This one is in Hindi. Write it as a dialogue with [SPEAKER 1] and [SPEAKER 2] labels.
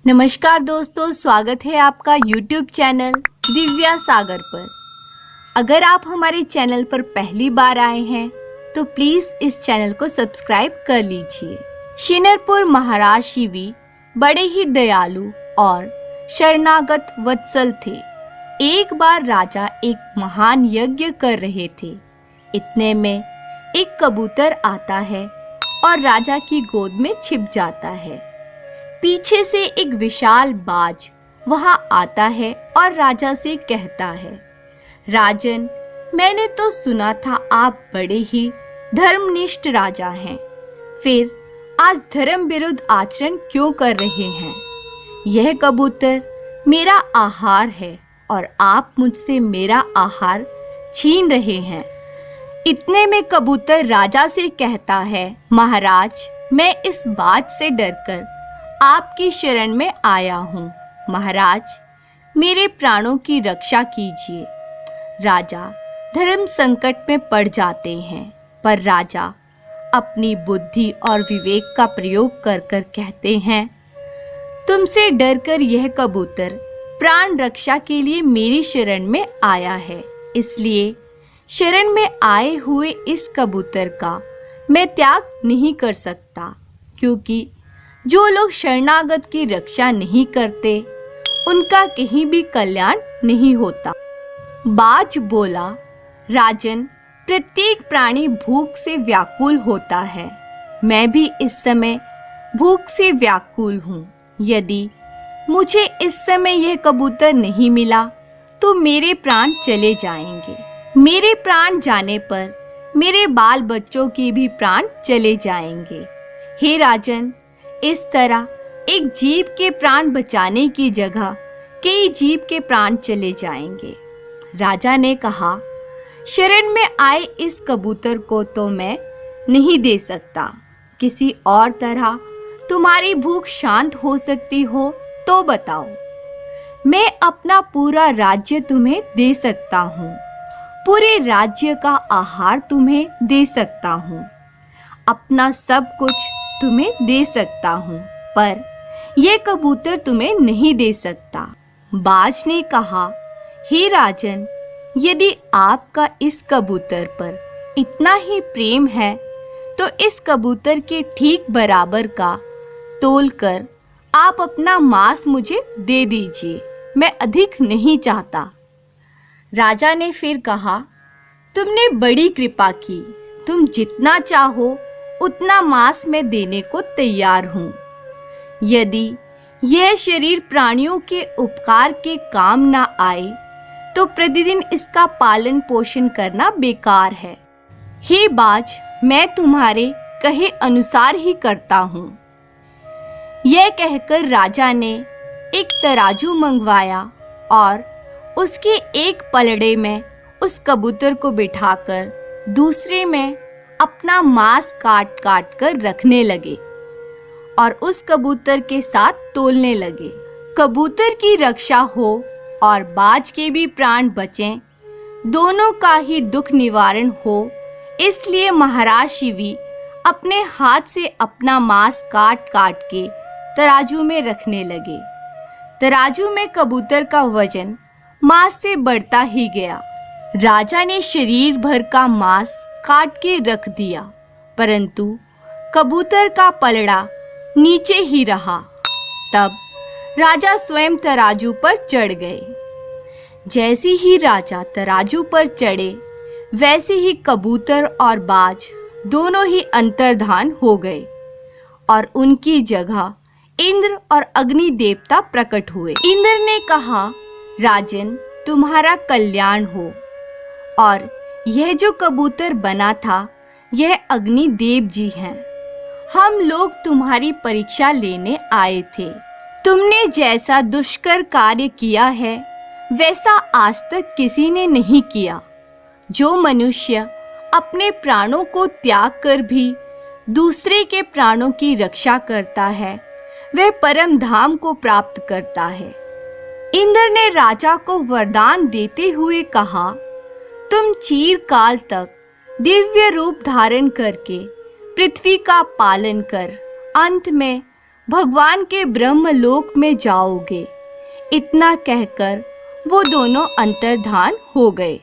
[SPEAKER 1] नमस्कार दोस्तों, स्वागत है आपका YouTube चैनल दिव्या सागर पर। अगर आप हमारे चैनल पर पहली बार आए हैं तो प्लीज़ इस चैनल को सब्सक्राइब कर लीजिए। शिनरपुर महाराज शिवी बड़े ही दयालु और शरणागत वत्सल थे। एक बार राजा एक महान यज्ञ कर रहे थे। इतने में एक कबूतर आता है और राजा की गोद में छिप जाता है। पीछे से एक विशाल बाज वहां आता है और राजा से कहता है, राजन, मैंने तो सुना था आप बड़े ही धर्मनिष्ठ राजा हैं। फिर आज धर्म विरुद्ध आचरण क्यों कर रहे हैं? यह कबूतर मेरा आहार है और आप मुझसे मेरा आहार छीन रहे हैं। इतने में कबूतर राजा से कहता है, महाराज, मैं इस बाज से डरकर आपकी शरण में आया हूँ। महाराज, मेरे प्राणों की रक्षा कीजिए। राजा धर्म संकट में पड़ जाते हैं, पर राजा अपनी बुद्धि और विवेक का प्रयोग कर कर कहते हैं, तुमसे डरकर यह कबूतर प्राण रक्षा के लिए मेरी शरण में आया है। इसलिए शरण में आए हुए इस कबूतर का मैं त्याग नहीं कर सकता, क्योंकि जो लोग शरणागत की रक्षा नहीं करते उनका कहीं भी कल्याण नहीं होता। बाज बोला, राजन, प्रत्येक प्राणी भूख से व्याकुल होता है। मैं भी इस समय भूख से व्याकुल हूँ। यदि मुझे इस समय यह कबूतर नहीं मिला तो मेरे प्राण चले जाएंगे। मेरे प्राण जाने पर मेरे बाल बच्चों के भी प्राण चले जाएंगे। हे राजन, इस तरह एक जीव के प्राण बचाने की जगह कई जीव के प्राण चले जाएंगे। राजा ने कहा, शरण में आए इस कबूतर को तो मैं नहीं दे सकता। किसी और तरह तुम्हारी भूख शांत हो सकती हो तो बताओ। मैं अपना पूरा राज्य तुम्हें दे सकता हूँ। पूरे राज्य का आहार तुम्हें दे सकता हूँ। अपना सब कुछ तुम्हें दे सकता हूँ, पर यह कबूतर तुम्हें नहीं दे सकता। बाज ने कहा, हे राजन, यदि आपका इस कबूतर पर इतना ही प्रेम है तो इस कबूतर के ठीक बराबर का तोलकर आप अपना मांस मुझे दे दीजिए। मैं अधिक नहीं चाहता। राजा ने फिर कहा, तुमने बड़ी कृपा की। तुम जितना चाहो उतना मांस मैं देने को तैयार हूँ। यदि यह शरीर प्राणियों के उपकार के काम ना आए तो प्रतिदिन इसका पालन पोषण करना बेकार है। हे बाज, मैं तुम्हारे कहे अनुसार ही करता हूँ। यह कहकर राजा ने एक तराजू मंगवाया और उसके एक पलड़े में उस कबूतर को बिठाकर दूसरे में अपना मांस काट काट कर रखने लगे और उस कबूतर के साथ तोलने लगे। कबूतर की रक्षा हो और बाज के भी प्राण बचें, दोनों का ही दुख निवारण हो, इसलिए महाराज शिवी अपने हाथ से अपना मांस काट काट के तराजू में रखने लगे। तराजू में कबूतर का वजन मांस से बढ़ता ही गया। राजा ने शरीर भर का मांस काट के रख दिया, परंतु कबूतर का पलड़ा नीचे ही रहा। तब राजा स्वयं तराजू पर चढ़ गए। जैसे ही राजा तराजू पर चढ़े, वैसे ही कबूतर और बाज दोनों ही अंतर्धान हो गए और उनकी जगह इंद्र और अग्नि देवता प्रकट हुए। इंद्र ने कहा, राजन, तुम्हारा कल्याण हो। और यह जो कबूतर बना था, यह अग्नि देव जी हैं। हम लोग तुम्हारी परीक्षा लेने आए थे। तुमने जैसा दुष्कर कार्य किया है वैसा आज तक किसी ने नहीं किया। जो मनुष्य अपने प्राणों को त्याग कर भी दूसरे के प्राणों की रक्षा करता है, वह परम धाम को प्राप्त करता है। इंद्र ने राजा को वरदान देते हुए कहा, तुम चिरकाल तक दिव्य रूप धारण करके पृथ्वी का पालन कर अंत में भगवान के ब्रह्मलोक में जाओगे। इतना कहकर वो दोनों अंतर्धान हो गए।